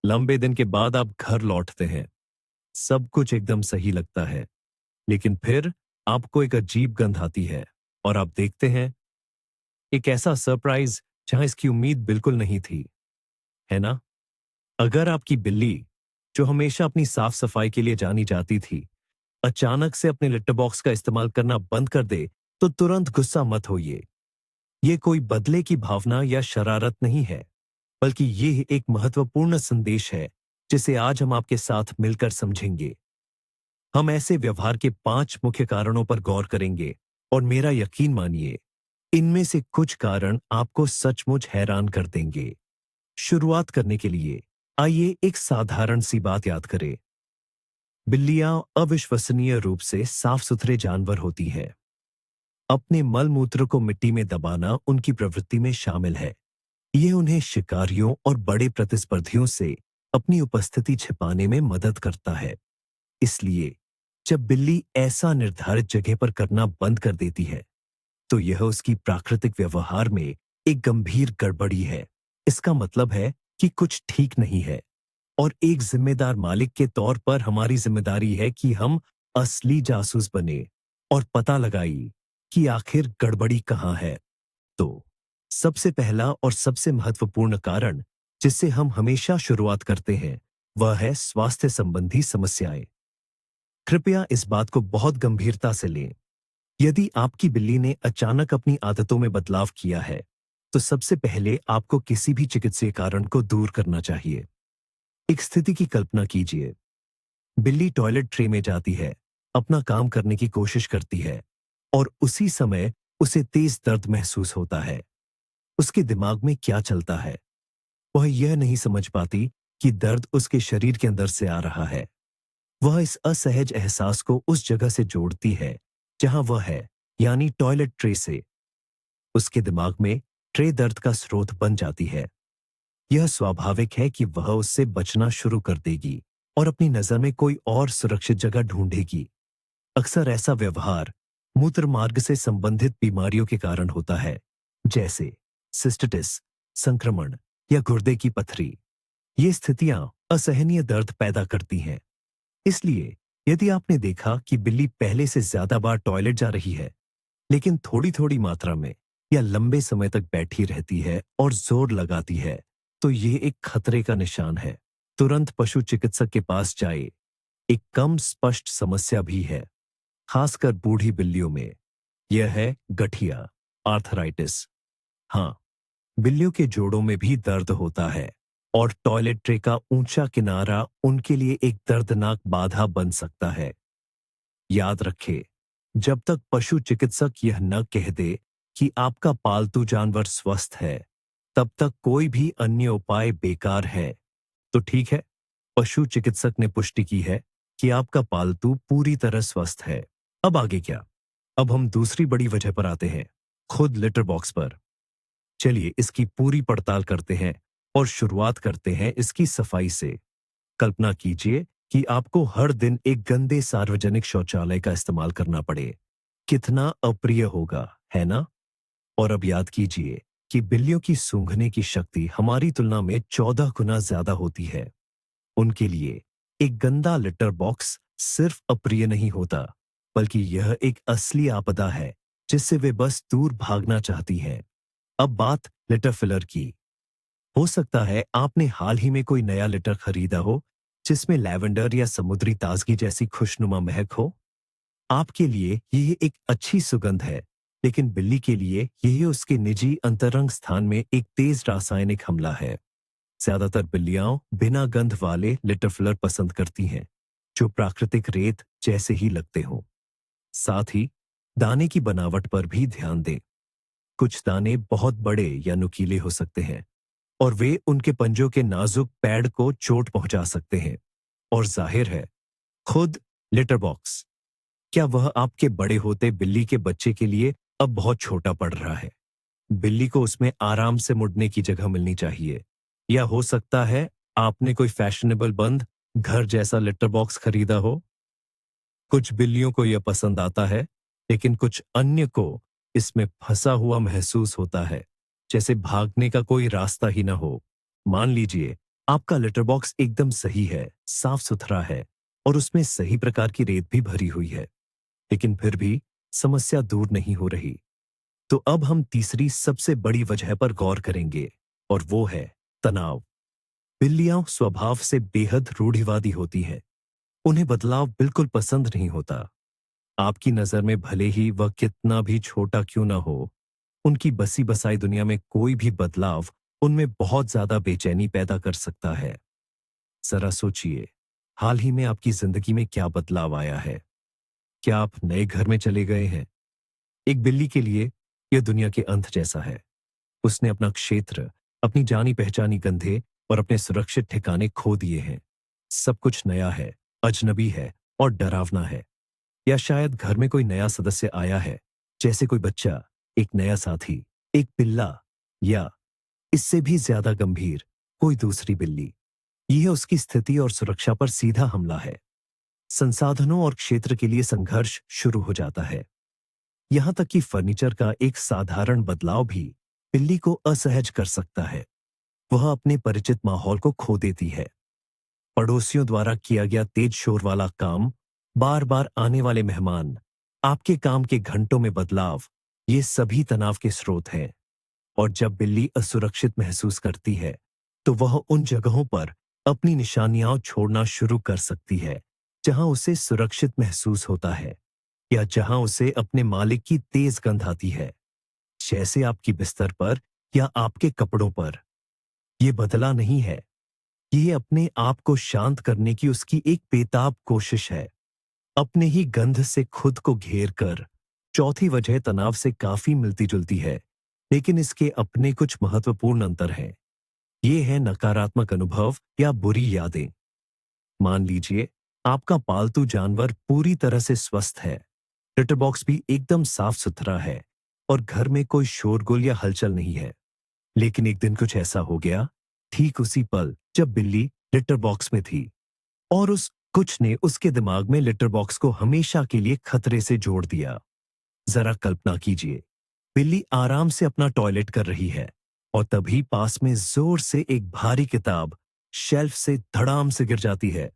लंबे दिन के बाद आप घर लौटते हैं। सब कुछ एकदम सही लगता है, लेकिन फिर आपको एक अजीब गंध आती है और आप देखते हैं एक ऐसा सरप्राइज जहां इसकी उम्मीद बिल्कुल नहीं थी, है ना? अगर आपकी बिल्ली, जो हमेशा अपनी साफ सफाई के लिए जानी जाती थी, अचानक से अपने लिटर बॉक्स का इस्तेमाल करना बंद कर दे, तो तुरंत गुस्सा मत होइए। ये कोई बदले की भावना या शरारत नहीं है, बल्कि ये एक महत्वपूर्ण संदेश है जिसे आज हम आपके साथ मिलकर समझेंगे। हम ऐसे व्यवहार के 5 मुख्य कारणों पर गौर करेंगे और मेरा यकीन मानिए, इनमें से कुछ कारण आपको सचमुच हैरान कर देंगे। शुरुआत करने के लिए आइए एक साधारण सी बात याद करें। बिल्लियां अविश्वसनीय रूप से साफ सुथरे जानवर होती हैं। अपने मल मूत्र को मिट्टी में दबाना उनकी प्रवृत्ति में शामिल है। ये उन्हें शिकारियों और बड़े प्रतिस्पर्धियों से अपनी उपस्थिति छिपाने में मदद करता है। इसलिए जब बिल्ली ऐसा निर्धारित जगह पर करना बंद कर देती है, तो यह उसकी प्राकृतिक व्यवहार में एक गंभीर गड़बड़ी है। इसका मतलब है कि कुछ ठीक नहीं है, और एक जिम्मेदार मालिक के तौर पर हमारी जिम्मेदारी है कि हम असली जासूस बने और पता लगाई कि आखिर गड़बड़ी कहाँ है। तो सबसे पहला और सबसे महत्वपूर्ण कारण जिससे हम हमेशा शुरुआत करते हैं, वह है स्वास्थ्य संबंधी समस्याएं। कृपया इस बात को बहुत गंभीरता से लें। यदि आपकी बिल्ली ने अचानक अपनी आदतों में बदलाव किया है, तो सबसे पहले आपको किसी भी चिकित्सीय कारण को दूर करना चाहिए। एक स्थिति की कल्पना कीजिए। बिल्ली टॉयलेट ट्रे में जाती है, अपना काम करने की कोशिश करती है, और उसी समय उसे तेज दर्द महसूस होता है। उसके दिमाग में क्या चलता है? वह यह नहीं समझ पाती कि दर्द उसके शरीर के अंदर से आ रहा है। वह इस असहज एहसास को उस जगह से जोड़ती है जहां वह है, यानी टॉयलेट ट्रे से। उसके दिमाग में ट्रे दर्द का स्रोत बन जाती है। यह स्वाभाविक है कि वह उससे बचना शुरू कर देगी और अपनी नजर में कोई और सुरक्षित जगह ढूंढेगी। अक्सर ऐसा व्यवहार मूत्र मार्ग से संबंधित बीमारियों के कारण होता है, जैसे सिस्टिटिस, संक्रमण या गुर्दे की पथरी। ये स्थितियां असहनीय दर्द पैदा करती हैं। इसलिए यदि आपने देखा कि बिल्ली पहले से ज्यादा बार टॉयलेट जा रही है, लेकिन थोड़ी थोड़ी मात्रा में या लंबे समय तक बैठी रहती है और जोर लगाती है, तो ये एक खतरे का निशान है। तुरंत पशु चिकित्सक के पास जाए। एक कम स्पष्ट समस्या भी है, खासकर बूढ़ी बिल्लियों में। यह है गठिया, आर्थराइटिस। हाँ, बिल्लियों के जोड़ों में भी दर्द होता है, और टॉयलेट ट्रे का ऊंचा किनारा उनके लिए एक दर्दनाक बाधा बन सकता है। याद रखें, जब तक पशु चिकित्सक यह न कह दे कि आपका पालतू जानवर स्वस्थ है, तब तक कोई भी अन्य उपाय बेकार है। तो ठीक है, पशु चिकित्सक ने पुष्टि की है कि आपका पालतू पूरी तरह स्वस्थ है। अब आगे क्या? अब हम दूसरी बड़ी वजह पर आते हैं, खुद लिटर बॉक्स पर। चलिए इसकी पूरी पड़ताल करते हैं और शुरुआत करते हैं इसकी सफाई से। कल्पना कीजिए कि आपको हर दिन एक गंदे सार्वजनिक शौचालय का इस्तेमाल करना पड़े। कितना अप्रिय होगा, है ना? और अब याद कीजिए कि बिल्लियों की सूंघने की शक्ति हमारी तुलना में 14 गुना ज्यादा होती है। उनके लिए एक गंदा लिटर बॉक्स सिर्फ अप्रिय नहीं होता, बल्कि यह एक असली आपदा है जिससे वे बस दूर भागना चाहती हैं। अब बात लिटर फिलर की। हो सकता है आपने हाल ही में कोई नया लिटर खरीदा हो जिसमें लैवेंडर या समुद्री ताजगी जैसी खुशनुमा महक हो। आपके लिए यह एक अच्छी सुगंध है, लेकिन बिल्ली के लिए यह उसके निजी अंतरंग स्थान में एक तेज रासायनिक हमला है। ज्यादातर बिल्लियां बिना गंध वाले लिटर फिलर पसंद करती हैं, जो प्राकृतिक रेत जैसे ही लगते हों। साथ ही दाने की बनावट पर भी ध्यान दें। कुछ दाने बहुत बड़े या नुकीले हो सकते हैं, और वे उनके पंजों के नाजुक पैड को चोट पहुंचा सकते हैं। और जाहिर है, खुद लिटर बॉक्स, क्या वह आपके बड़े होते बिल्ली के बच्चे के लिए अब बहुत छोटा पड़ रहा है? बिल्ली को उसमें आराम से मुड़ने की जगह मिलनी चाहिए। या हो सकता है आपने कोई फैशनेबल बंद घर जैसा लिटर बॉक्स खरीदा हो। कुछ बिल्लियों को यह पसंद आता है, लेकिन कुछ अन्य को इसमें फंसा हुआ महसूस होता है, जैसे भागने का कोई रास्ता ही ना हो। मान लीजिए आपका लिटर बॉक्स एकदम सही है, साफ सुथरा है और उसमें सही प्रकार की रेत भी भरी हुई है, लेकिन फिर भी समस्या दूर नहीं हो रही। तो अब हम तीसरी सबसे बड़ी वजह पर गौर करेंगे और वो है तनाव। बिल्लियां स्वभाव से बेहद रूढ़िवादी होती हैं। उन्हें बदलाव बिल्कुल पसंद नहीं होता। आपकी नजर में भले ही वह कितना भी छोटा क्यों ना हो, उनकी बसी बसाई दुनिया में कोई भी बदलाव उनमें बहुत ज्यादा बेचैनी पैदा कर सकता है। जरा सोचिए, हाल ही में आपकी जिंदगी में क्या बदलाव आया है? क्या आप नए घर में चले गए हैं? एक बिल्ली के लिए यह दुनिया के अंत जैसा है। उसने अपना क्षेत्र, अपनी जानी पहचानी गंधे और अपने सुरक्षित ठिकाने खो दिए हैं। सब कुछ नया है, अजनबी है और डरावना है। या शायद घर में कोई नया सदस्य आया है, जैसे कोई बच्चा, एक नया साथी, एक पिल्ला, या इससे भी ज्यादा गंभीर कोई दूसरी बिल्ली। यह उसकी स्थिति और सुरक्षा पर सीधा हमला है। संसाधनों और क्षेत्र के लिए संघर्ष शुरू हो जाता है। यहां तक कि फर्नीचर का एक साधारण बदलाव भी बिल्ली को असहज कर सकता है। वह अपने परिचित माहौल को खो देती है। पड़ोसियों द्वारा किया गया तेज शोर वाला काम, बार बार आने वाले मेहमान, आपके काम के घंटों में बदलाव, ये सभी तनाव के स्रोत हैं। और जब बिल्ली असुरक्षित महसूस करती है, तो वह उन जगहों पर अपनी निशानियां छोड़ना शुरू कर सकती है जहां उसे सुरक्षित महसूस होता है, या जहां उसे अपने मालिक की तेज गंध आती है, जैसे आपकी बिस्तर पर या आपके कपड़ों पर। यह बदला नहीं है, ये अपने आप को शांत करने की उसकी एक बेताब कोशिश है। अपने ही गंध से खुद को घेर कर। चौथी वजह तनाव से काफी मिलती जुलती है, लेकिन इसके अपने कुछ महत्वपूर्ण अंतर हैं। ये है नकारात्मक अनुभव या बुरी यादें। मान लीजिए आपका पालतू जानवर पूरी तरह से स्वस्थ है, लिटर बॉक्स भी एकदम साफ सुथरा है और घर में कोई शोरगुल या हलचल नहीं है। लेकिन एक दिन कुछ ऐसा हो गया, ठीक उसी पल जब बिल्ली लिटर बॉक्स में थी, और उस कुछ ने उसके दिमाग में लिटर बॉक्स को हमेशा के लिए खतरे से जोड़ दिया। जरा कल्पना कीजिए, बिल्ली आराम से अपना टॉयलेट कर रही है और तभी पास में जोर से एक भारी किताब शेल्फ से धड़ाम से गिर जाती है,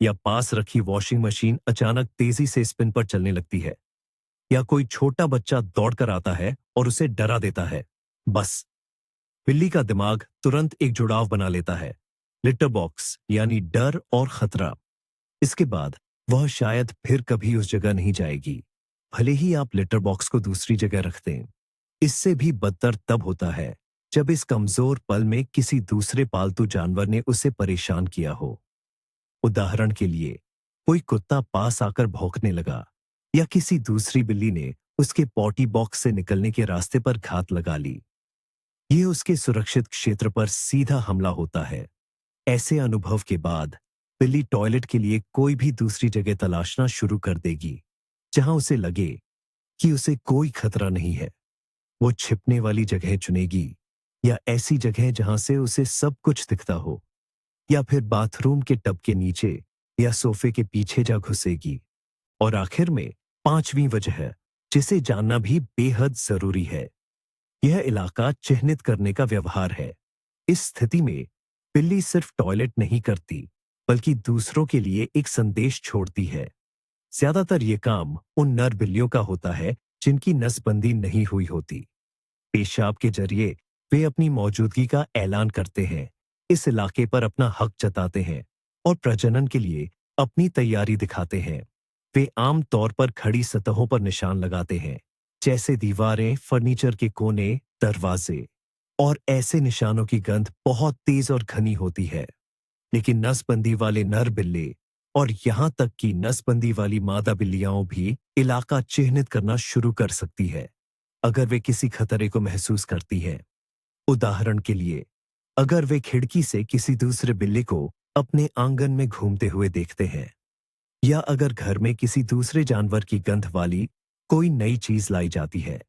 या पास रखी वॉशिंग मशीन अचानक तेजी से स्पिन पर चलने लगती है, या कोई छोटा बच्चा दौड़कर आता है और उसे डरा देता है। बस बिल्ली का दिमाग तुरंत एक जुड़ाव बना लेता है, लिटर बॉक्स यानी डर और खतरा। इसके बाद वह शायद फिर कभी उस जगह नहीं जाएगी, भले ही आप लिटर बॉक्स को दूसरी जगह रख दें। इससे भी बदतर तब होता है जब इस कमजोर पल में किसी दूसरे पालतू जानवर ने उसे परेशान किया हो। उदाहरण के लिए, कोई कुत्ता पास आकर भौंकने लगा, या किसी दूसरी बिल्ली ने उसके पॉटी बॉक्स से निकलने के रास्ते पर घात लगा ली। ये उसके सुरक्षित क्षेत्र पर सीधा हमला होता है। ऐसे अनुभव के बाद बिल्ली टॉयलेट के लिए कोई भी दूसरी जगह तलाशना शुरू कर देगी, जहां उसे लगे कि उसे कोई खतरा नहीं है। वो छिपने वाली जगह चुनेगी, या ऐसी जगह जहां से उसे सब कुछ दिखता हो, या फिर बाथरूम के टब के नीचे या सोफे के पीछे जा घुसेगी। और आखिर में पांचवी वजह, जिसे जानना भी बेहद जरूरी है, यह इलाका चिह्नित करने का व्यवहार है। इस स्थिति में बिल्ली सिर्फ टॉयलेट नहीं करती, बल्कि दूसरों के लिए एक संदेश छोड़ती है। ज्यादातर ये काम उन नर बिल्लियों का होता है जिनकी नसबंदी नहीं हुई होती। पेशाब के जरिए वे अपनी मौजूदगी का ऐलान करते हैं, इस इलाके पर अपना हक जताते हैं और प्रजनन के लिए अपनी तैयारी दिखाते हैं। वे आम तौर पर खड़ी सतहों पर निशान लगाते हैं, जैसे दीवारें, फर्नीचर के कोने, दरवाजे। और ऐसे निशानों की गंध बहुत तेज और घनी होती है। लेकिन नसबंदी वाले नर बिल्ले, और यहां तक कि नसबंदी वाली मादा बिल्लियां भी इलाका चिह्नित करना शुरू कर सकती है, अगर वे किसी खतरे को महसूस करती हैं। उदाहरण के लिए, अगर वे खिड़की से किसी दूसरे बिल्ली को अपने आंगन में घूमते हुए देखते हैं, या अगर घर में किसी दूसरे जानवर की गंध वाली कोई नई चीज लाई जाती है।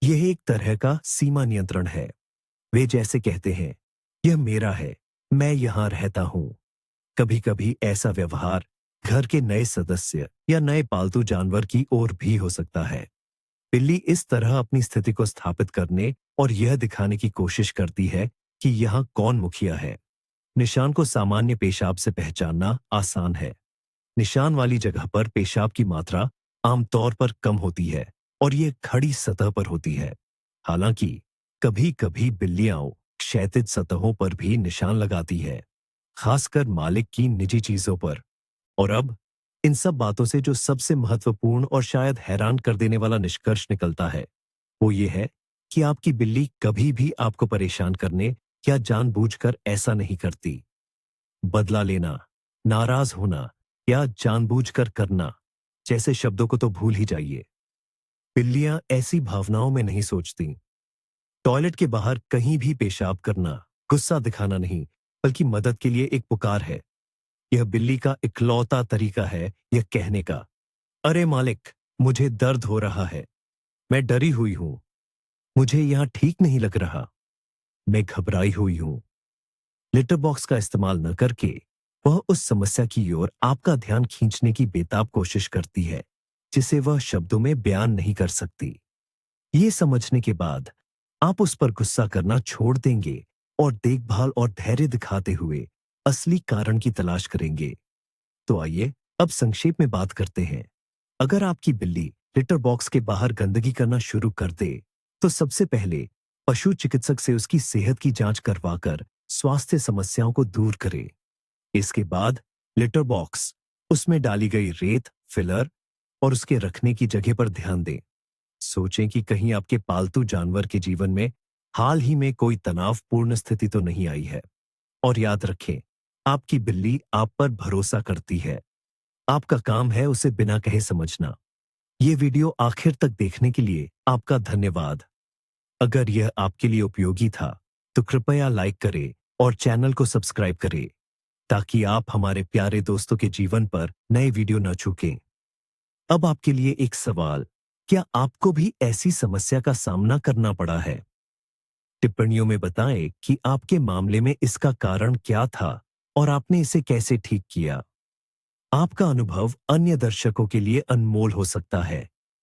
यह एक तरह का सीमा नियंत्रण है। वे जैसे कहते हैं, यह मेरा है, मैं यहां रहता हूं। कभी कभी ऐसा व्यवहार घर के नए सदस्य या नए पालतू जानवर की ओर भी हो सकता है। बिल्ली इस तरह अपनी स्थिति को स्थापित करने और यह दिखाने की कोशिश करती है कि यहां कौन मुखिया है। निशान को सामान्य पेशाब से पहचानना आसान है। निशान वाली जगह पर पेशाब की मात्रा आमतौर पर कम होती है और ये खड़ी सतह पर होती है। हालांकि कभी-कभी बिल्लियां क्षैतिज सतहों पर भी निशान लगाती है, खासकर मालिक की निजी चीजों पर। और अब इन सब बातों से जो सबसे महत्वपूर्ण और शायद हैरान कर देने वाला निष्कर्ष निकलता है, वो ये है कि आपकी बिल्ली कभी भी आपको परेशान करने या जानबूझकर ऐसा नहीं करती। बदला लेना, नाराज होना या जानबूझकर करना जैसे शब्दों को तो भूल ही जाइए। बिल्लियां ऐसी भावनाओं में नहीं सोचती। टॉयलेट के बाहर कहीं भी पेशाब करना गुस्सा दिखाना नहीं, बल्कि मदद के लिए एक पुकार है। यह बिल्ली का इकलौता तरीका है यह कहने का, अरे मालिक, मुझे दर्द हो रहा है, मैं डरी हुई हूं, मुझे यहां ठीक नहीं लग रहा, मैं घबराई हुई हूं। लिटर बॉक्स का इस्तेमाल न करके वह उस समस्या की ओर आपका ध्यान खींचने की बेताब कोशिश करती है जिसे वह शब्दों में बयान नहीं कर सकती। ये समझने के बाद आप उस पर गुस्सा करना छोड़ देंगे और देखभाल और धैर्य दिखाते हुए असली कारण की तलाश करेंगे। तो आइए अब संक्षेप में बात करते हैं। अगर आपकी बिल्ली लिटर बॉक्स के बाहर गंदगी करना शुरू कर दे, तो सबसे पहले पशु चिकित्सक से उसकी सेहत की जांच करवाकर स्वास्थ्य समस्याओं को दूर करें। इसके बाद लिटर बॉक्स, उसमें डाली गई रेत, फिलर और उसके रखने की जगह पर ध्यान दें। सोचें कि कहीं आपके पालतू जानवर के जीवन में हाल ही में कोई तनावपूर्ण स्थिति तो नहीं आई है। और याद रखें, आपकी बिल्ली आप पर भरोसा करती है। आपका काम है उसे बिना कहे समझना। ये वीडियो आखिर तक देखने के लिए आपका धन्यवाद। अगर यह आपके लिए उपयोगी था, तो कृपया लाइक करें और चैनल को सब्सक्राइब करें, ताकि आप हमारे प्यारे दोस्तों के जीवन पर नए वीडियो न चूकें। अब आपके लिए एक सवाल, क्या आपको भी ऐसी समस्या का सामना करना पड़ा है? टिप्पणियों में बताएं कि आपके मामले में इसका कारण क्या था और आपने इसे कैसे ठीक किया। आपका अनुभव अन्य दर्शकों के लिए अनमोल हो सकता है।